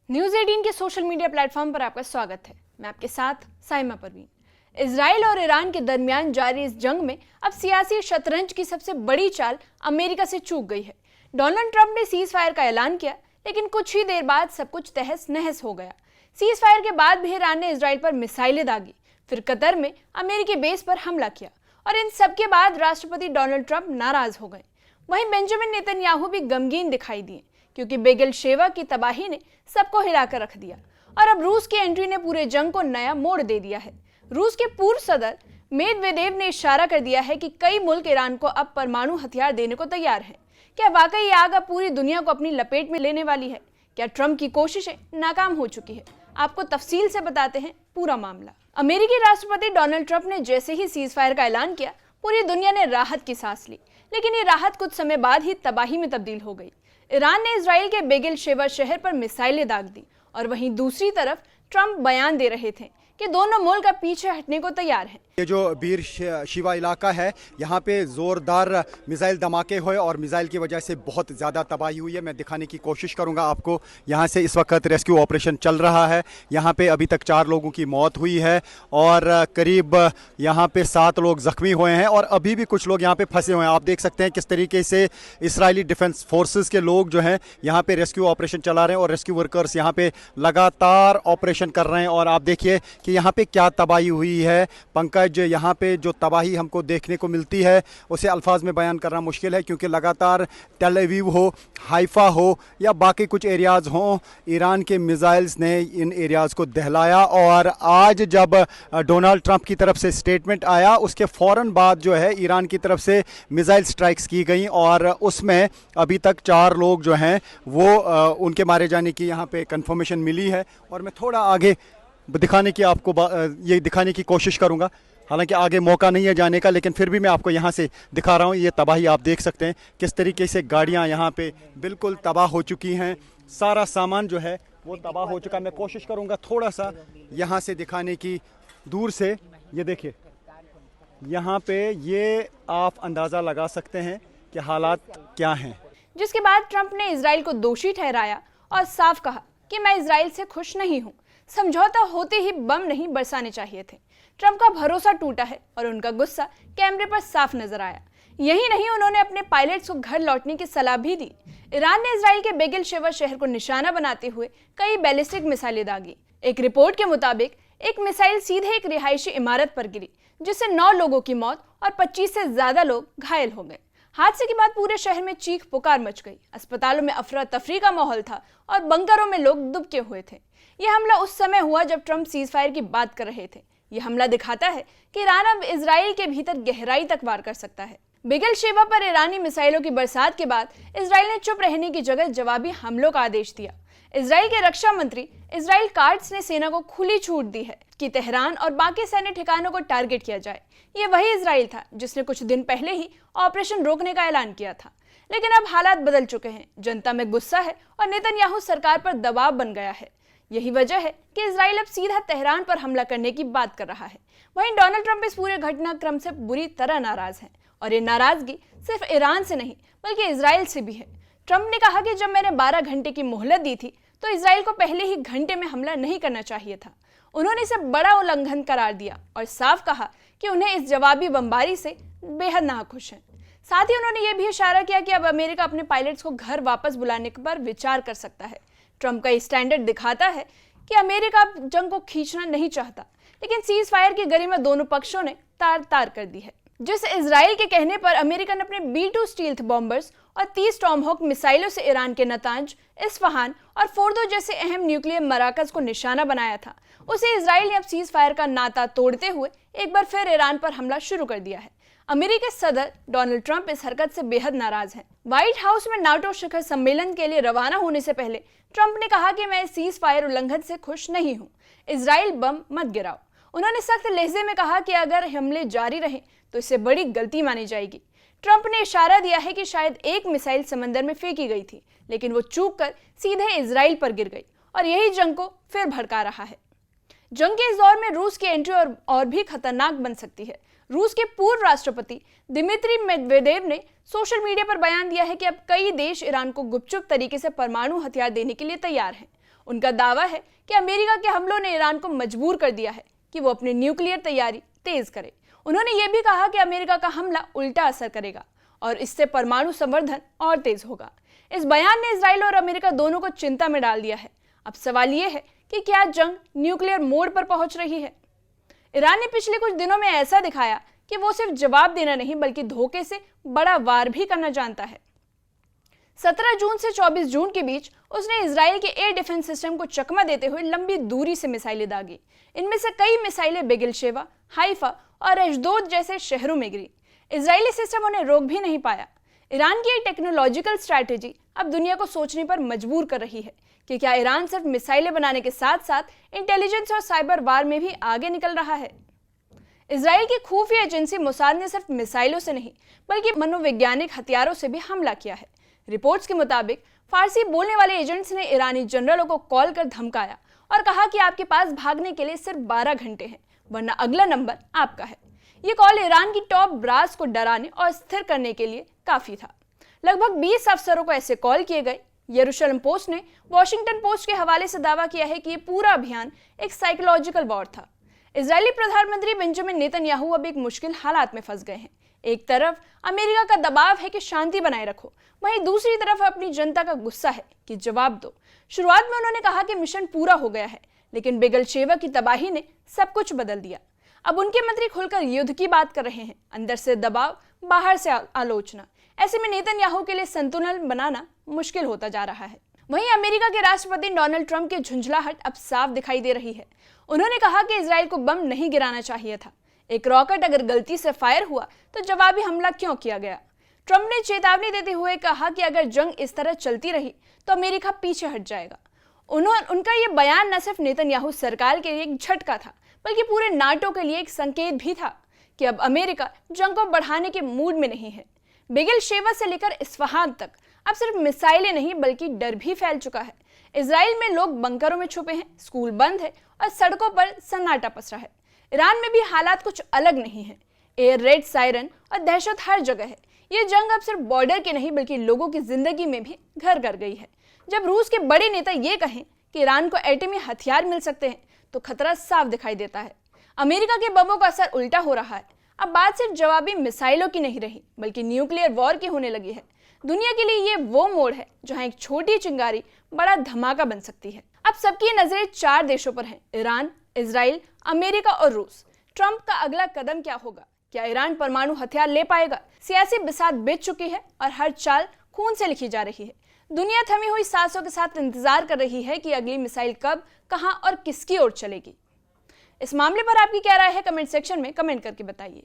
News 18 के social media platform पर आपका स्वागत है। मैं आपके साथ साइमा परवीन। इजराइल और ईरान के दरमियान जारी इस जंग में अब सियासी शतरंज की सबसे बड़ी चाल अमेरिका से चूक गई है। डोनाल्ड ट्रंप ने सीज फायर का ऐलान किया, लेकिन कुछ ही देर बाद सब कुछ तहस नहस हो गया। सीज फायर के बाद भी ईरान ने इजराइल पर मिसाइलें दागी, फिर कतर में अमेरिकी बेस पर हमला किया और इन सबके बाद राष्ट्रपति डोनाल्ड ट्रंप नाराज हो गए। वहीं बेंजामिन नेतन्याहू भी गमगीन दिखाई दिए, क्योंकि बेगल शेवा की तबाही ने सबको हिलाकर रख दिया और अब रूस की एंट्री ने पूरे जंग को नया मोड़ दे दिया है। रूस के पूर्व सदर मेदवेदेव ने इशारा कर दिया है कि कई मुल्क ईरान को अब परमाणु हथियार देने को तैयार हैं। क्या वाकई ये आग अब पूरी दुनिया को अपनी लपेट में लेने वाली है? क्या ट्रंप की कोशिशें नाकाम हो चुकी है? आपको तफसील से बताते हैं पूरा मामला। अमेरिकी राष्ट्रपति डोनाल्ड ट्रंप ने जैसे ही सीज फायर का ऐलान किया, पूरी दुनिया ने राहत की सांस ली, लेकिन ये राहत कुछ समय बाद ही तबाही में तब्दील हो गई। ईरान ने इजराइल के बेगल शेवा शहर पर मिसाइलें दाग दी और वहीं दूसरी तरफ ट्रंप बयान दे रहे थे कि दोनों मुल्क अब पीछे हटने को तैयार हैं। ये जो बीर शिवा इलाका है, यहाँ पे ज़ोरदार मिसाइल धमाके हुए और मिसाइल की वजह से बहुत ज़्यादा तबाही हुई है। मैं दिखाने की कोशिश करूँगा आपको। यहाँ से इस वक्त रेस्क्यू ऑपरेशन चल रहा है। यहाँ पे अभी तक 4 लोगों की मौत हुई है और करीब यहाँ पे 7 लोग ज़ख्मी हुए हैं और अभी भी कुछ लोग यहाँ पे फंसे हुए हैं। आप देख सकते हैं किस तरीके से इसराइली डिफेंस फोर्सेस के लोग जो हैं यहाँ पे रेस्क्यू ऑपरेशन चला रहे हैं और रेस्क्यू वर्कर्स यहाँ पे लगातार ऑपरेशन कर रहे हैं। और आप देखिए कि यहाँ पे क्या तबाही हुई है। पंकज, यहाँ पे जो तबाही हमको देखने को मिलती है उसे अल्फाज में बयान करना मुश्किल है, क्योंकि लगातार टेल अवीव हो, हाइफा हो या बाकी कुछ एरियाज़ हों, ईरान के मिसाइल्स ने इन एरियाज़ को दहलाया। और आज जब डोनाल्ड ट्रंप की तरफ से स्टेटमेंट आया, उसके फ़ौरन बाद जो है ईरान की तरफ से मिसाइल स्ट्राइक्स की गई और उसमें अभी तक 4 लोग जो हैं वो उनके मारे जाने की यहाँ पे कंफर्मेशन मिली है। और मैं थोड़ा आगे दिखाने की आपको ये दिखाने की कोशिश करूँगा, हालांकि आगे मौका नहीं है जाने का, लेकिन फिर भी मैं आपको यहाँ से दिखा रहा हूँ। ये तबाही आप देख सकते हैं किस तरीके से गाड़ियाँ यहाँ पे बिल्कुल तबाह हो चुकी हैं। सारा सामान जो है वो तबाह हो चुका है। मैं कोशिश करूँगा थोड़ा सा यहाँ से दिखाने की दूर से। ये देखिए यहाँ पे, ये आप अंदाज़ा लगा सकते हैं कि हालात क्या हैं। जिसके बाद ट्रंप ने इजराइल को दोषी ठहराया और साफ कहा कि मैं इजराइल से खुश नहीं हूँ। समझौता होते ही बम नहीं बरसाने चाहिए थे। ट्रंप का भरोसा टूटा है और उनका गुस्सा कैमरे पर साफ नजर आया। यही नहीं, उन्होंने अपने पायलट्स को घर लौटने की सलाह भी दी। ईरान ने इजराइल के बेगल शेवा शहर को निशाना बनाते हुए कई बैलिस्टिक मिसाइलें दागी। एक रिपोर्ट के मुताबिक एक मिसाइल सीधे एक रिहायशी इमारत पर गिरी, जिससे 9 लोगों की मौत और 25 से ज्यादा लोग घायल हो गए। हादसे के बाद पूरे शहर में चीख पुकार मच गई। अस्पतालों में अफरा तफरी का माहौल था और बंकरों में लोग दुबके हुए थे। यह हमला उस समय हुआ जब ट्रंप सीज फायर की बात कर रहे थे। यह हमला दिखाता है कि ईरान अब इजराइल के भीतर गहराई तक वार कर सकता है। बेगल शेवा पर ईरानी मिसाइलों की बरसात के बाद इजराइल ने चुप रहने की जगह जवाबी हमलों का आदेश दिया। इजराइल के रक्षा मंत्री इजराइल काट्स ने सेना को खुली छूट दी है कि तेहरान और बाकी सैन्य ठिकानों को टारगेट किया जाए। ये वही इजराइल था जिसने कुछ दिन पहले ही ऑपरेशन रोकने का ऐलान किया था। लेकिन अब हालात बदल चुके हैं। जनता में गुस्सा है और नेतन्याहू सरकार पर दबाव बन गया है। यही वजह है कि इजराइल अब सीधा तेहरान पर हमला करने की बात कर रहा है। वहीं डोनाल्ड ट्रंप इस पूरे घटनाक्रम से बुरी तरह नाराज हैं और ये नाराजगी सिर्फ ईरान से नहीं बल्कि इजराइल से भी है। ट्रंप ने कहा कि जब मैंने 12 घंटे की मोहलत दी थी तो इजराइल को पहले ही घंटे में हमला नहीं करना चाहिए था। उन्होंने इसे बड़ा उल्लंघन करार दिया और साफ कहा कि उन्हें इस जवाबी बमबारी से बेहद नाखुश हैं। साथ ही उन्होंने ये भी इशारा किया कि अब अमेरिका अपने पायलट्स को घर वापस बुलाने पर विचार कर सकता है। ट्रंप का स्टैंडर्ड दिखाता है कि अमेरिका जंग को खींचना नहीं चाहता, लेकिन सीज फायर की गरिमा दोनों पक्षों ने तार तार कर दी है। जिस इजराइल के कहने पर अमेरिका ने अपने B-2 स्टील्थ बॉम्बर्स और 30 टॉमहॉक मिसाइलों से ईरान के नतांज, इस्फहान और फोर्दो जैसे अहम न्यूक्लियर मराकज को निशाना बनाया था, उसे इजराइल ने अब सीज फायर का नाता तोड़ते हुए एक बार फिर ईरान पर हमला शुरू कर दिया है। अमेरिकी सदर डोनाल्ड ट्रंप इस हरकत से बेहद नाराज हैं। व्हाइट हाउस में नाटो शिखर सम्मेलन के लिए रवाना होने से पहले ट्रंप ने कहा कि मैं सीज फायर उल्लंघन से खुश नहीं हूं। इजराइल बम मत गिराओ। उन्होंने सख्त लहजे में कहा कि अगर हमले जारी रहें तो इससे बड़ी गलती मानी जाएगी। ट्रंप ने इशारा दिया है कि शायद एक मिसाइल समंदर में फेंकी गई थी, लेकिन वो चूक कर सीधे इजराइल पर गिर गई और यही जंग को फिर भड़का रहा है। जंग के इस दौर में रूस की एंट्री और भी खतरनाक बन सकती है। रूस के पूर्व राष्ट्रपति दिमित्री मेदवेदेव ने सोशल मीडिया पर बयान दिया है कि अब कई देश ईरान को गुपचुप तरीके से परमाणु हथियार देने के लिए तैयार हैं। उनका दावा है कि अमेरिका के हमलों ने ईरान को मजबूर कर दिया है कि वो अपनी न्यूक्लियर तैयारी तेज करे। उन्होंने ये भी कहा कि अमेरिका का हमला उल्टा असर करेगा और इससे परमाणु संवर्धन और तेज होगा। इस बयान ने इजराइल और अमेरिका दोनों को चिंता में डाल दिया है। अब सवाल ये है कि क्या जंग न्यूक्लियर मोड पर पहुंच रही है? ईरान ने पिछले कुछ दिनों में ऐसा दिखाया कि वो सिर्फ जवाब देना नहीं बल्कि धोखे से बड़ा वार भी करना जानता है। 17 जून से 24 जून के बीच उसने इजराइल के एयर डिफेंस सिस्टम को चकमा देते हुए लंबी दूरी से मिसाइलें दागी। इनमें से कई मिसाइलें बेगिलशेवा, हाइफा और अशदोद जैसे शहरों में गिरी। इजरायली सिस्टम उन्हें रोक भी नहीं पाया। ईरान की टेक्नोलॉजिकल स्ट्रैटेजी अब दुनिया को सोचने पर मजबूर कर रही है कि क्या ईरान सिर्फ मिसाइलें बनाने के साथ साथ इंटेलिजेंस और साइबर वार में भी आगे निकल रहा है। इजराइल की खुफिया एजेंसी मोसाद ने सिर्फ मिसाइलों से नहीं बल्कि मनोवैज्ञानिक हथियारों से भी हमला किया है। रिपोर्ट्स के मुताबिक फारसी बोलने वाले एजेंट्स ने ईरानी जनरलों को कॉल कर धमकाया और कहा कि आपके पास भागने के लिए सिर्फ 12 घंटे हैं, वरना अगला नंबर आपका है। ये कॉल ईरान की टॉप ब्रास को डराने और स्थिर करने के लिए काफी था। लगभग 20 अफसरों को ऐसे कॉल किए गए। यरूशलेम पोस्ट ने वॉशिंगटन पोस्ट के हवाले से दावा किया है कि ये पूरा अभियान एक साइकोलॉजिकल वॉर था। इजरायली प्रधानमंत्री बेंजामिन नेतन्याहू अब एक मुश्किल हालात में फंस गए हैं। एक तरफ अमेरिका का दबाव है कि शांति बनाए रखो, वहीं दूसरी तरफ अपनी जनता का गुस्सा है कि जवाब दो। शुरुआत में उन्होंने कहा कि मिशन पूरा हो गया है, लेकिन बेगलशेवा की तबाही ने सब कुछ बदल दिया। अब उनके मंत्री खुलकर युद्ध की बात कर रहे हैं, अंदर से दबाव, बाहर से आलोचना। ऐसे में नेतन्याहू के लिए संतुलन बनाना मुश्किल होता जा रहा है। वहीं अमेरिका के राष्ट्रपति डोनाल्ड ट्रंप की झुंझलाहट अब साफ दिखाई दे रही है। उन्होंने कहा कि इजराइल को बम नहीं गिराना चाहिए था। एक रॉकेट अगर गलती से फायर हुआ तो जवाबी हमला क्यों किया गया? ट्रंप ने चेतावनी देते हुए कहा कि अगर जंग इस तरह चलती रही तो अमेरिका पीछे हट जाएगा। उनका ये बयान न सिर्फ नेतन्याहू सरकार के लिए एक झटका था बल्कि पूरे नाटो के लिए एक संकेत भी था कि अब अमेरिका जंग को बढ़ाने के मूड में नहीं है। बेगिलशेवा से लेकर इस्फहान तक अब सिर्फ मिसाइलें नहीं बल्कि डर भी फैल चुका है। इजराइल में लोग बंकरों में छुपे हैं, स्कूल बंद है और सड़कों पर सन्नाटा पसरा है। ईरान में भी हालात कुछ अलग नहीं है। एयर रेड, सायरन और दहशत हर जगह है। ये जंग अब सिर्फ बॉर्डर के नहीं बल्कि लोगों की जिंदगी में भी घर कर गई है। जब रूस के बड़े नेता ये कहें कि ईरान को एटमी हथियार मिल सकते हैं तो खतरा साफ दिखाई देता है। अमेरिका के बमों का असर उल्टा हो रहा है। अब बात सिर्फ जवाबी मिसाइलों की नहीं रही बल्कि न्यूक्लियर वॉर की होने लगी है। दुनिया के लिए ये वो मोड़ है जहां एक छोटी चिंगारी बड़ा धमाका बन सकती है। अब सबकी नजरें 4 देशों पर हैं, ईरान, इजराइल, अमेरिका और रूस। ट्रंप का अगला कदम क्या होगा? क्या ईरान परमाणु हथियार ले पाएगा? सियासी बिसात बिछ चुकी है और हर चाल खून से लिखी जा रही है। दुनिया थमी हुई सांसों के साथ इंतजार कर रही है कि अगली मिसाइल कब, कहां और किसकी ओर चलेगी। इस मामले पर आपकी क्या राय है? कमेंट सेक्शन में कमेंट करके बताइए।